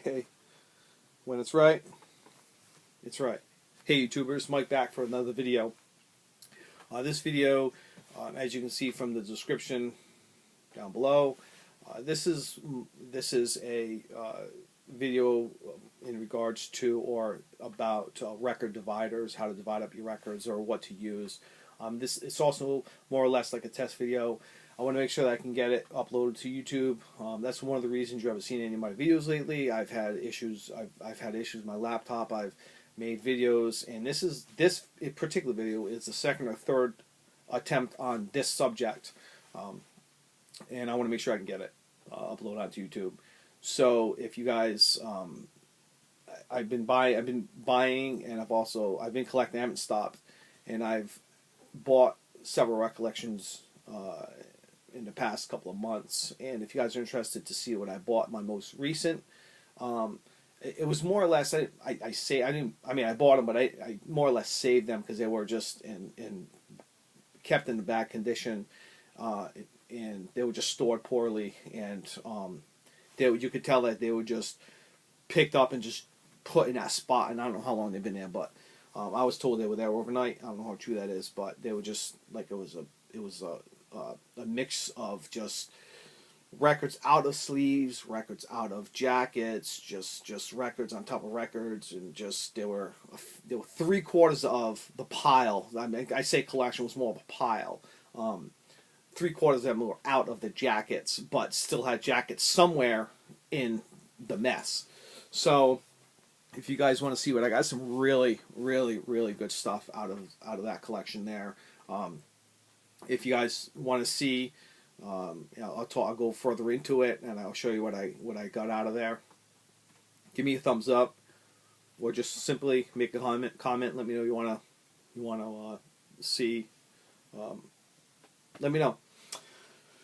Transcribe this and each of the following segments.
Hey, when it's right, it's right. Hey YouTubers, Mike back for another video. This video, as you can see from the description down below, this is a video in regards to or about record dividers, how to divide up your records or what to use. It's also more or less like a test video. I want to make sure that I can get it uploaded to YouTube. That's one of the reasons you haven't seen any of my videos lately. I've had issues. I've had issues with my laptop. I've made videos, and this particular video is the second or third attempt on this subject, and I want to make sure I can get it uploaded onto YouTube. So if you guys, I've been buying, and I've been collecting. I haven't stopped, and I've bought several recollections in the past couple of months. And if you guys are interested to see what I bought, my most recent, it was more or less, I bought them, but I more or less saved them because they were just kept in bad condition, and they were just stored poorly, and you could tell that they were just picked up and just put in that spot, and I don't know how long they've been there, but I was told they were there overnight. I don't know how true that is, but they were just like, it was a mix of just records out of sleeves, records out of jackets, just records on top of records, and just there were 3/4 of the pile. I mean, I say collection was more of a pile. 3/4 of them were out of the jackets, but still had jackets somewhere in the mess. So if you guys want to see what I got, some really good stuff out of that collection there. If you guys want to see, I'll go further into it, and I'll show you what I got out of there. Give me a thumbs up, or just simply make a comment. Let me know you want to see. Let me know.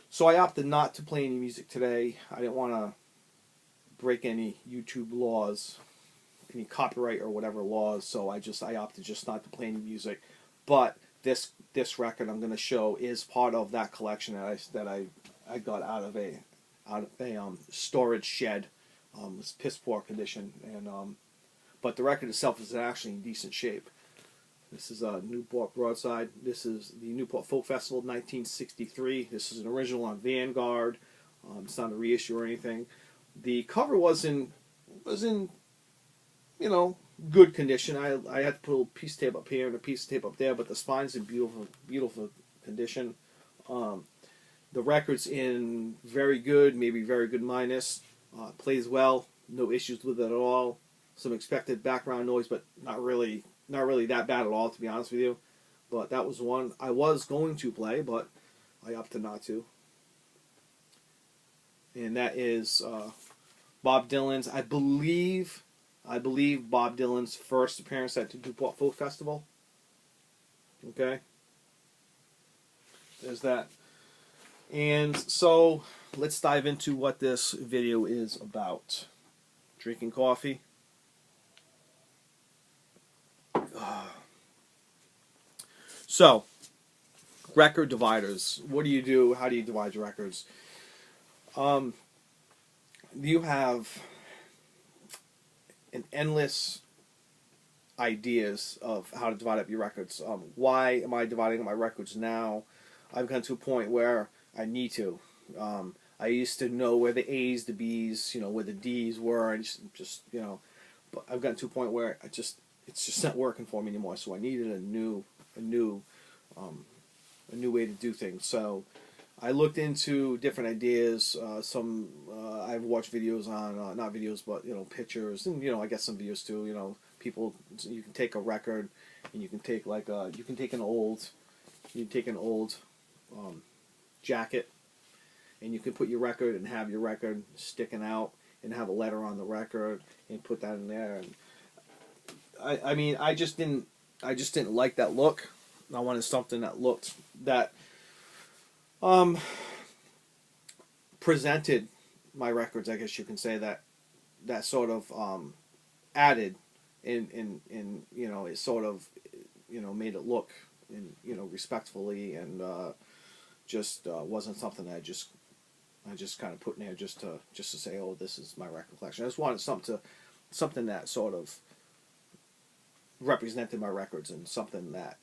So I opted not to play any music today. I didn't want to break any YouTube laws, any copyright or whatever laws. So I opted just not to play any music. But this record I'm going to show is part of that collection that I got out of a storage shed. It's piss poor condition, and but the record itself is actually in decent shape. This is a Newport Broadside. This is the Newport Folk Festival 1963. This is an original on Vanguard. It's not a reissue or anything. The cover was in good condition. I had to put a little piece of tape up here and a piece of tape up there, but the spine's in beautiful condition. The record's in very good, maybe very good minus. Plays well, no issues with it at all. Some expected background noise, but not really that bad at all, to be honest with you. But that was one I was going to play, but I opted not to. And that is Bob Dylan's, I believe Bob Dylan's first appearance at the Newport Folk Festival. Okay. There's that. And so let's dive into what this video is about. Drinking coffee. So, record dividers. What do you do? How do you divide your records? You have an endless ideas of how to divide up your records. Why am I dividing up my records now? I've gotten to a point where I need to. I used to know where the A's, the B's, where the D's were, and just but I've gotten to a point where it's just not working for me anymore. So I needed a new way to do things. So I looked into different ideas. I've watched videos on not videos, but pictures, and I guess some videos too. People, you can take a record, and you can take an old jacket, and you can put your record and have your record sticking out, and have a letter on the record, and put that in there. And I just didn't like that look. I wanted something that looked presented my records, I guess you can say, that sort of added in it sort of made it look respectfully, and just wasn't something that I just I just kind of put in there just to say, oh, this is my record collection. I just wanted something that sort of represented my records and something that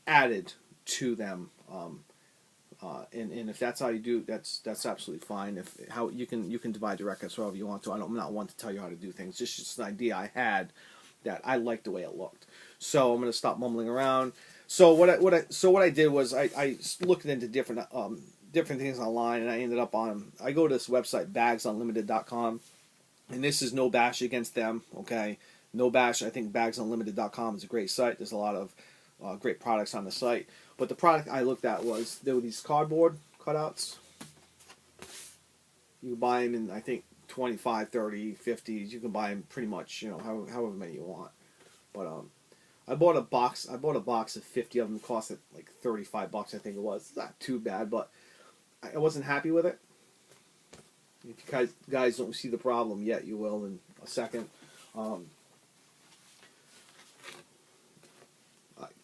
added to them. And if that's how you do, that's absolutely fine. If how you can divide your records however you want to. I'm not one to tell you how to do things. It's just an idea I had that I liked the way it looked. So I'm going to stop mumbling around. So what I did was I looked into different things online, and I ended up on, I go to this website bagsunlimited.com, and this is no bash against them, okay? No bash. I think bagsunlimited.com is a great site. There's a lot of great products on the site. But the product I looked at was, there were these cardboard cutouts. You can buy them in, I think, 25, 30, 50s. You can buy them pretty much, you know, however many you want. But I bought a box of 50 of them. It cost like $35, I think it was. It's not too bad, but I wasn't happy with it. If you guys don't see the problem yet, you will in a second. I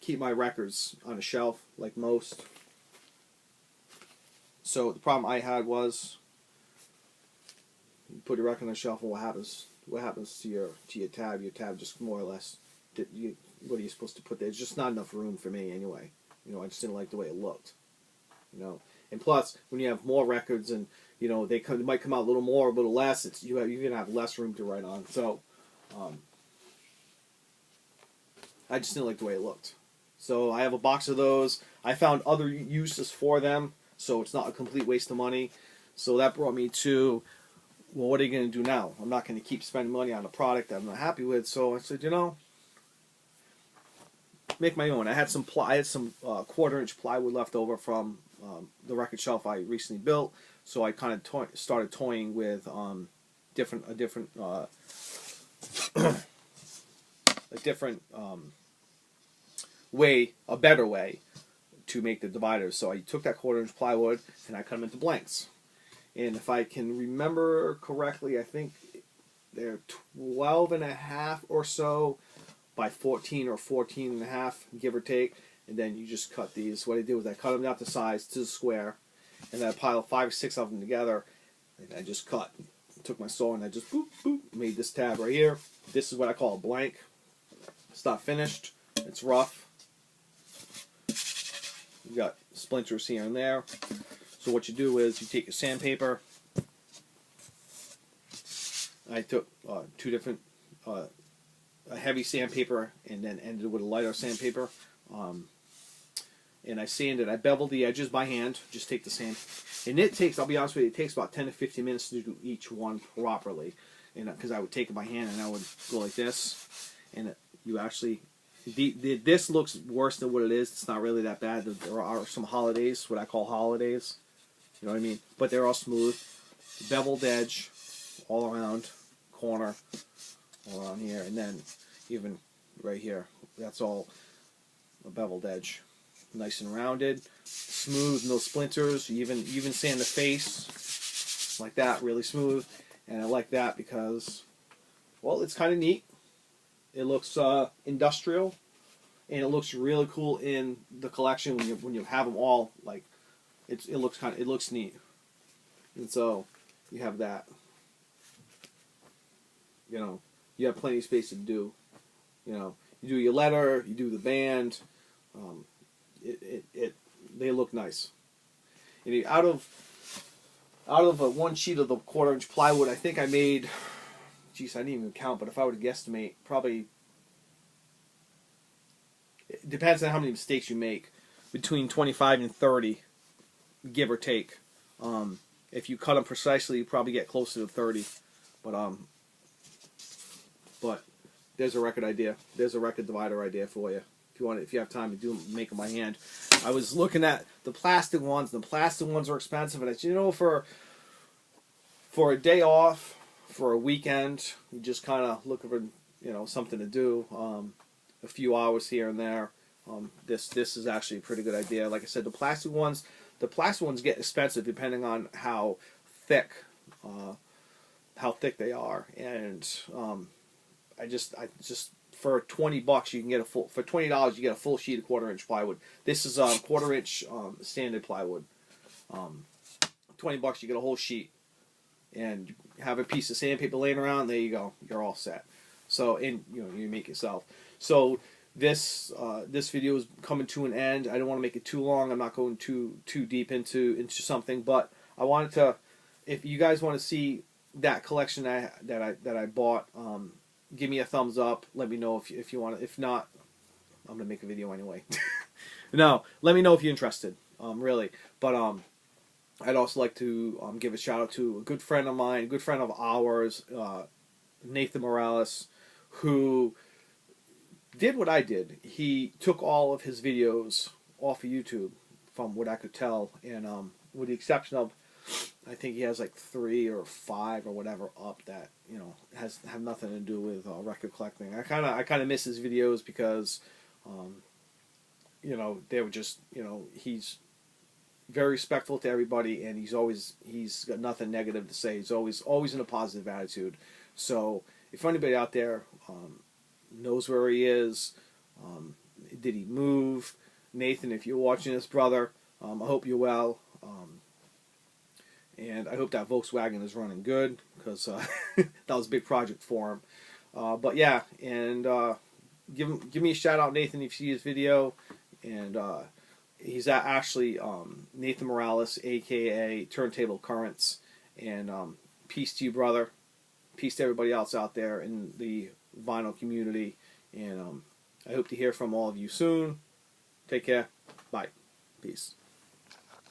keep my records on a shelf, like most. So the problem I had was, you put your record on the shelf, and what happens to your tab? Your tab just more or less, what are you supposed to put there? It's just not enough room for me anyway. You know, I just didn't like the way it looked. You know, and plus when you have more records, and you know they might come out a little more, a little less. You're gonna have less room to write on. So I just didn't like the way it looked. So I have a box of those. I found other uses for them, so it's not a complete waste of money. So that brought me to, well, what are you going to do now? I'm not going to keep spending money on a product that I'm not happy with. So I said, you know, make my own. I had some 1/4-inch plywood left over from the record shelf I recently built. So I kind of started toying with a different way, a better way to make the dividers. So I took that 1/4-inch plywood and I cut them into blanks. And if I can remember correctly, I think they're 12.5 or so by 14 or 14.5, give or take. And then you just cut these. What I did was I cut them down to size, to the square, and then I piled 5 or 6 of them together. And I just cut. Took my saw and I just boop, boop, made this tab right here. This is what I call a blank. It's not finished. It's rough. You got splinters here and there. So what you do is you take your sandpaper. I took two different, a heavy sandpaper and then ended with a lighter sandpaper. And I sanded, I beveled the edges by hand. Just take the sand. And it takes, I'll be honest with you, it takes about 10 to 15 minutes to do each one properly. And because I would take it by hand and I would go like this. And you actually, this looks worse than what it is. It's not really that bad. There are some holidays, what I call holidays. You know what I mean? But they're all smooth. Beveled edge all around, corner, all around here. And then even right here, that's all a beveled edge. Nice and rounded, smooth, no splinters. You even sand the face like that, really smooth. And I like that because, well, it's kind of neat. It looks industrial, and it looks really cool in the collection when you have them all. Like, it looks neat. And so you have that. You know, you have plenty of space to do. You know, you do your letter, you do the band. They look nice. And out of one sheet of the 1/4-inch plywood, I think I made, geez, I didn't even count, but if I were to guesstimate, probably, it depends on how many mistakes you make, between 25 and 30, give or take. If you cut them precisely, you probably get closer to 30. But there's a record idea. There's a record divider idea for you. If you have time to make them by hand. I was looking at the plastic ones. The plastic ones are expensive, and it's, you know, for a day off, for a weekend, you just kind of looking for, you know, something to do, a few hours here and there. This is actually a pretty good idea. Like I said, the plastic ones get expensive depending on how thick they are, and I just for $20 you can get for $20 you get a full sheet of 1/4-inch plywood. This is 1/4-inch standard plywood. $20, you get a whole sheet, and have a piece of sandpaper laying around. There you go, you're all set. So, and you make yourself. So this video is coming to an end. I don't want to make it too long. I'm not going too deep into something, but I wanted to, if you guys want to see that collection that I bought, give me a thumbs up. Let me know if you want to. If not, I'm gonna make a video anyway. No, let me know if you're interested. Really, but I'd also like to give a shout out to a good friend of mine, a good friend of ours, Nathan Morales, who did what I did. He took all of his videos off of YouTube, from what I could tell, and with the exception of, I think he has like 3 or 5 or whatever up that have nothing to do with record collecting. I kind of miss his videos because they were just he's very respectful to everybody, and he's got nothing negative to say. He's always in a positive attitude. So if anybody out there knows where he is, did he move? Nathan, if you're watching this, brother, I hope you're well. And I hope that Volkswagen is running good, because that was a big project for him. But yeah, and give me a shout out, Nathan, if you see his video. And he's actually Nathan Morales, aka Turntable Currents. And peace to you, brother. Peace to everybody else out there in the vinyl community. And I hope to hear from all of you soon. Take care. Bye. Peace.